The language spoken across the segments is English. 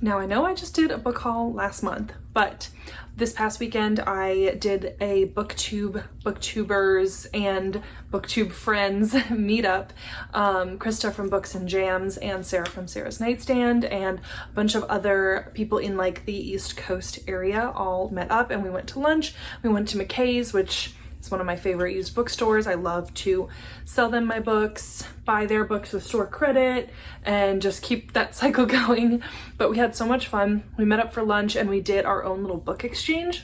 Now I know I just did a book haul last month, but this past weekend I did a Booktubers and Booktube friends meetup. Krista from Books and Jams and Sarah from Sarah's Nightstand and a bunch of other people in like the East Coast area all met up and we went to lunch. We went to McKay's, which it's one of my favorite used bookstores. I love to sell them my books, buy their books with store credit, and just keep that cycle going. But we had so much fun. We met up for lunch and we did our own little book exchange.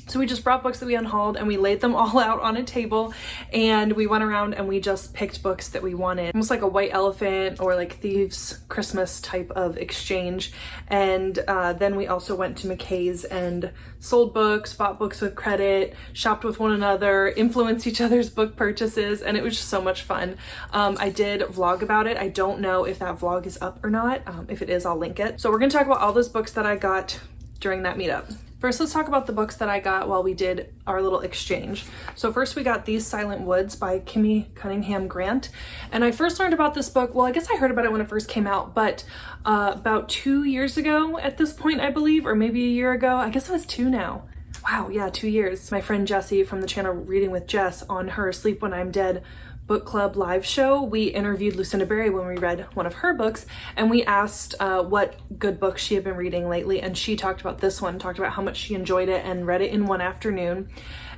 So we just brought books that we unhauled and we laid them all out on a table and we went around and we just picked books that we wanted. Almost like a white elephant or like Thieves Christmas type of exchange. And then we also went to McKay's and sold books, bought books with credit, shopped with one another, influenced each other's book purchases, and it was just so much fun. I did vlog about it. I don't know if that vlog is up or not. If it is, I'll link it. So we're gonna talk about all those books that I got during that meetup. First, let's talk about the books that I got while we did our little exchange. So first we got These Silent Woods by Kimmy Cunningham Grant. And I first learned about this book, well, I guess I heard about it when it first came out, but about 2 years ago at this point, I believe, or maybe a year ago. I guess it was 2 now. Wow, yeah, 2 years. My friend Jessie from the channel Reading with Jess on her Sleep When I'm Dead book club live show, we interviewed Lucinda Berry when we read one of her books, and we asked what good books she had been reading lately, and she talked about this one, talked about how much she enjoyed it and read it in one afternoon.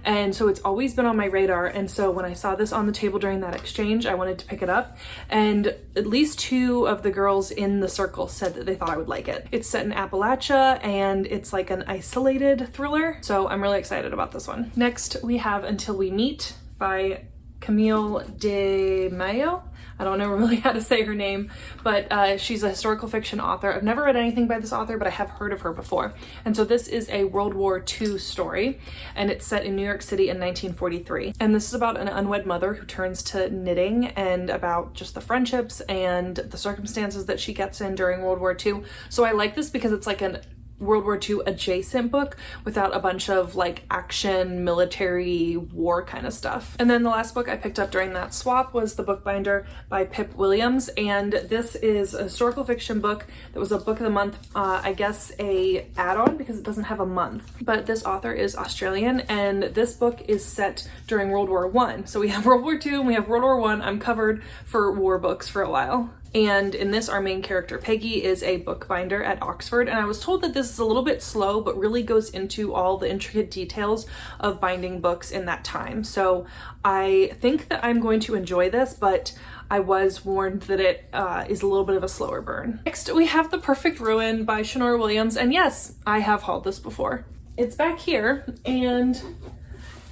And so it's always been on my radar, and so when I saw this on the table during that exchange, I wanted to pick it up, and at least 2 of the girls in the circle said that they thought I would like it. It's set in Appalachia and it's like an isolated thriller, so I'm really excited about this one. Next we have Until We Meet by Camille de Mayo. I don't know really how to say her name, but she's a historical fiction author. I've never read anything by this author, but I have heard of her before. And so this is a World War II story, and it's set in New York City in 1943. And this is about an unwed mother who turns to knitting and about just the friendships and the circumstances that she gets in during World War II. So I like this because it's like an World War II adjacent book without a bunch of like action, military, war kind of stuff. And then the last book I picked up during that swap was The Bookbinder by Pip Williams. And this is a historical fiction book that was a book of the month, I guess a add-on because it doesn't have a month. But this author is Australian and this book is set during World War I. So we have World War II and we have World War I. I'm covered for war books for a while. And in this, our main character, Peggy, is a bookbinder at Oxford. And I was told that this is a little bit slow, but really goes into all the intricate details of binding books in that time. So I think that I'm going to enjoy this, but I was warned that it is a little bit of a slower burn. Next, we have The Perfect Ruin by Shanora Williams. And yes, I have hauled this before. It's back here, and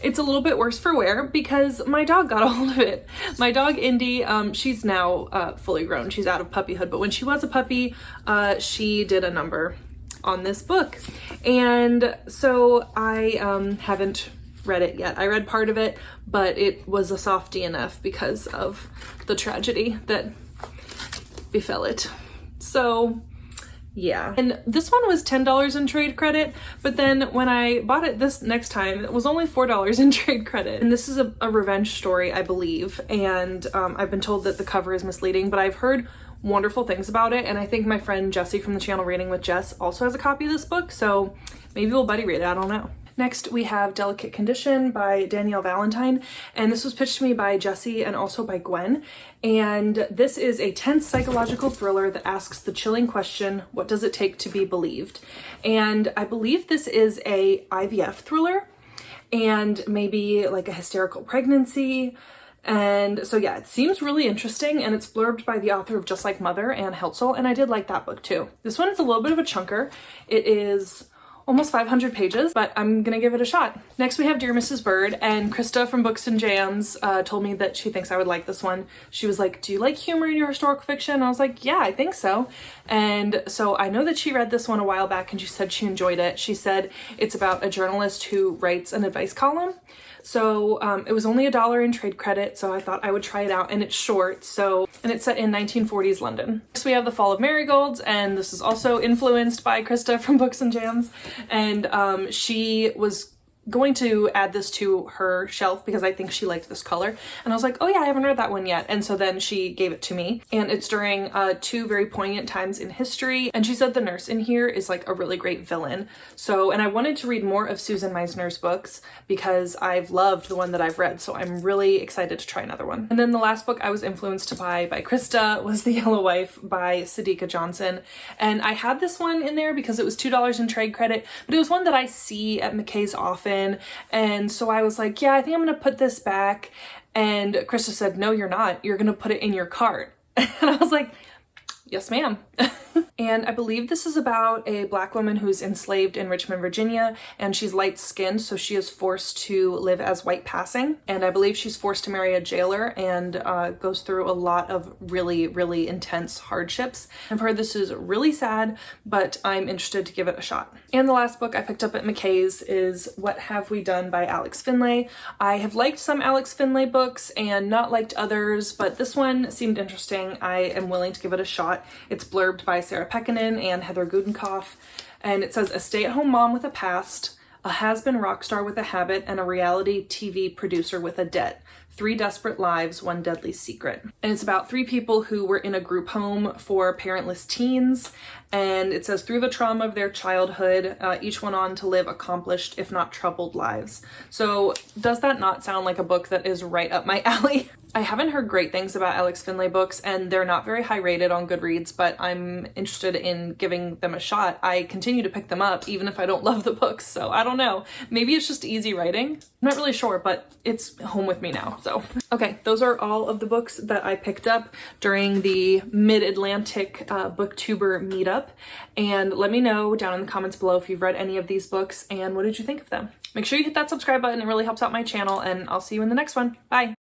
it's a little bit worse for wear because my dog got a hold of it. My dog Indy, she's now fully grown. She's out of puppyhood, but when she was a puppy, she did a number on this book. And so I haven't read it yet. I read part of it, but it was a soft DNF because of the tragedy that befell it. So yeah, and this one was $10 in trade credit, but then when I bought it this next time, it was only $4 in trade credit. And this is a revenge story, I believe, and I've been told that the cover is misleading, but I've heard wonderful things about it, and I think my friend Jessie from the channel Reading with Jess also has a copy of this book, so maybe we'll buddy read it, I don't know. Next, we have Delicate Condition by Danielle Valentine, and this was pitched to me by Jessie and also by Gwen. And this is a tense psychological thriller that asks the chilling question, what does it take to be believed? And I believe this is a IVF thriller and maybe like a hysterical pregnancy. And so yeah, it seems really interesting, and it's blurbed by the author of Just Like Mother, Anne Heltzel, and I did like that book too. This one is a little bit of a chunker. It is almost 500 pages, but I'm gonna give it a shot. Next we have Dear Mrs. Bird, and Krista from Books and Jams told me that she thinks I would like this one. She was like, do you like humor in your historical fiction? And I was like, yeah, I think so. And so I know that she read this one a while back and she said she enjoyed it. She said it's about a journalist who writes an advice column. So it was only $1 in trade credit, so I thought I would try it out, and it's short, and it's set in 1940s London. Next we have The Fall of Marigolds, and this is also influenced by Krista from Books and Jams, and she was going to add this to her shelf because I think she liked this color. And I was like, oh yeah, I haven't read that one yet. And so then she gave it to me, and it's during two very poignant times in history. And she said the nurse in here is like a really great villain. So, and I wanted to read more of Susan Meisner's books because I've loved the one that I've read. So I'm really excited to try another one. And then the last book I was influenced to buy by Krista was The Yellow Wife by Sadika Johnson. And I had this one in there because it was $2 in trade credit, but it was one that I see at McKay's often. And so I was like, yeah, I think I'm gonna put this back. And Krista said, no, you're not. You're gonna put it in your cart. And I was like, yes, ma'am. And I believe this is about a Black woman who's enslaved in Richmond, Virginia, and she's light-skinned, so she is forced to live as white passing. And I believe she's forced to marry a jailer and goes through a lot of really, really intense hardships. I've heard this is really sad, but I'm interested to give it a shot. And the last book I picked up at McKay's is What Have We Done by Alex Finlay. I have liked some Alex Finlay books and not liked others, but this one seemed interesting. I am willing to give it a shot. It's blurbed by Sarah Pekkanen and Heather Gudenkauf, and it says, a stay-at-home mom with a past, a has-been rock star with a habit, and a reality TV producer with a debt. 3 desperate lives, 1 deadly secret. And it's about 3 people who were in a group home for parentless teens. And it says, through the trauma of their childhood, each went on to live accomplished, if not troubled lives. So does that not sound like a book that is right up my alley? I haven't heard great things about Alex Finlay books, and they're not very high rated on Goodreads, but I'm interested in giving them a shot. I continue to pick them up even if I don't love the books, so I don't know. Maybe it's just easy writing. I'm not really sure, but it's home with me now, so. Okay, those are all of the books that I picked up during the Mid-Atlantic Booktuber meetup, and let me know down in the comments below if you've read any of these books and what did you think of them. Make sure you hit that subscribe button, it really helps out my channel, and I'll see you in the next one. Bye!